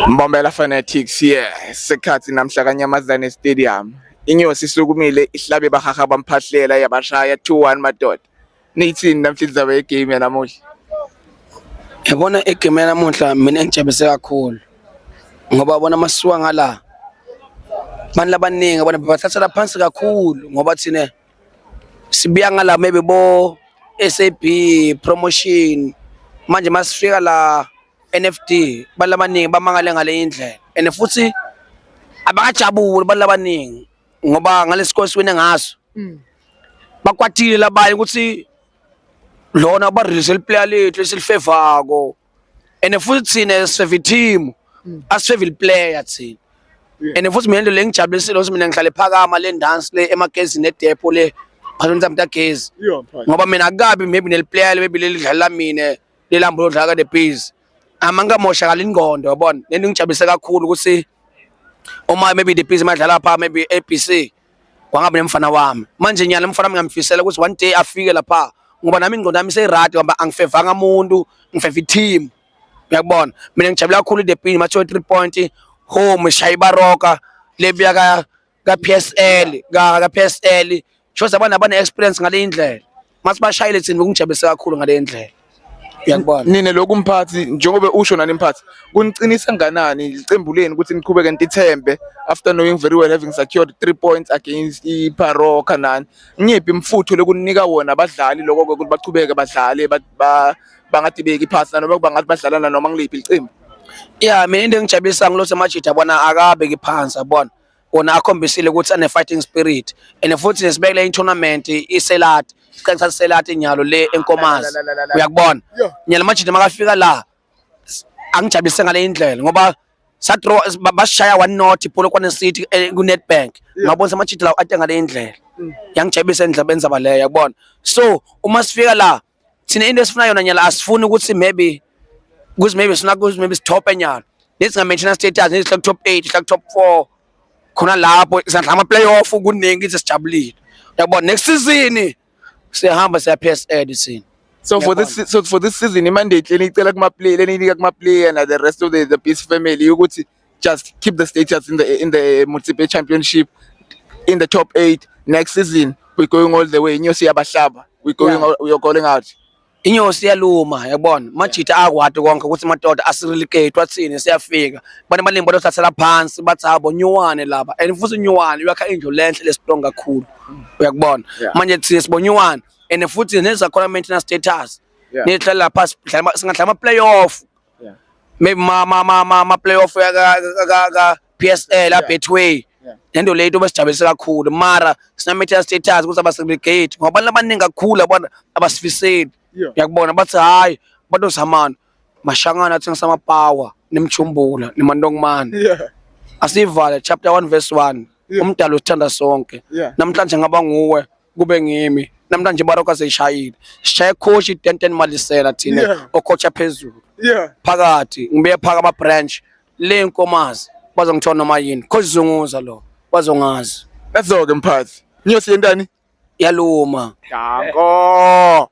Mbombela Fanatics isikhathi namhla kaNyamazane Stadium. Inyosi isukumile ihlabe bahaha bamphahlela yabashaya 2-1 madoda. Nithini namhla igame yanamuhla? Yabona igame yanamuhla mina ngijabulise kakhulu. Ngoba bona masuka ngala. Manje labaningi bona bathathela phansi kakhulu ngoba thina sibiya ngala maybe bo SAB promotion manje masifika la NFT balabaningi bamangale ngale indlela and futhi abakajabuli balabaningi ngoba ngalesikole siwene ngaso bakwatile labanye ukuthi lona ba resell player lethu esilifevako and futhi thina sifave team asifave player thina and futhi mina into lengijabulisile ukuthi mina ngihlale phakama le dance le emagazini nedepo le phakathi mta gezi ngoba mina akabi maybe nel player maybe lelidlala mina lelambo lodlala the base amangamoshakala ingqondo yabona lento ngijabulise kakhulu ukuthi uma maybe the base madlala pha maybe ABC kwangabe nemfana wami manje nyala umfana wami ngamfisela ukuthi one day afike lapha ngoba nami ingqondo yami seyiradi ngoba angifevanga umuntu ngifeva team uyakubona mina ngijabula kakhulu the base ma 3 point home shayibaroka lebiya ka PSL ka PSL shoza abana experience ngale indlela masibashayile thina bekungijabulise kakhulu ngale indlela uyakubona nine lokumphathi njengoba usho nani imphathi kunicinisa kanganani iqembu leni ukuthi niqhubeke nitithembe after knowing very well having secured 3 points against iParoka nani ngiphi imfutho lokunika wona abadlali lokho ukuthi baqhubeke badlale bangadibeki phansi noma bangathi badlalana noma ngiliphi iqembu mina into engijabulisa ngilose majida bona akabeki phansi yabona wona akhombisile ukuthi ane fighting spirit and futhi nesibekele i-tournament iselati iqhaza selati inyalo le enkomazi uyakubona nyala majida makafika la angijabulise ngale indlela ngoba sadraw bashaya 1-0 Polokwane City ku Nedbank ngabona amajida lawo ade ngale indlela yangijabulisa endlabeni zaba le yakubona so uma sifika la thina into esifuna yona nyala asifuni ukuthi maybe sina maybe stop enyalo let's nga mention status let's like top 8 like top 4 khona lapho sidla ama playoff kuningi sisijabulile yabona next season siyahamba siya PSL thina so for this season imandate lenicela kuma player leninika kuma player and the rest of the Beast family ukuthi just keep the status in the multiple championship in the top 8 next season we're going all the way inyosi yabahlaba we are calling out inyosi yaluma yabona majida akwadi konke ukuthi madoda asirelegate wathini siyafika bani balimbo bathathela phansi bathi abo nyuwane laba and futhi nyuwane uyakha indlu lenhle lestrong kakhulu uyakubona manje thina sibonyuwane and futhi nezakhona maintenance status nidlala phansi singadlala ama playoff maybe ma playoff ka PSL a Betway lento leyo basijabulisa kakhulu mara sina maintenance status ukuthi abaserelegate ngoba abantu abaningi kakhulu abona abasifiseli uyakubona bathi hayi badozamana mashangana athi ngisama power nemchumbula nemandongomani asivale chapter 1 verse 1 umdalo uthanda sonke namhlanje ngaba nguwe kube ngimi namhlanje Baroka seyishayile sishaye coach Denten Malisela thina ocoacha phezulu phakathi ngibuye phaka ama branch le nkomazi bazongithola noma yini coach Zunguza lo bazongazi that's all ke mphathi nyosi yentani yaluma danko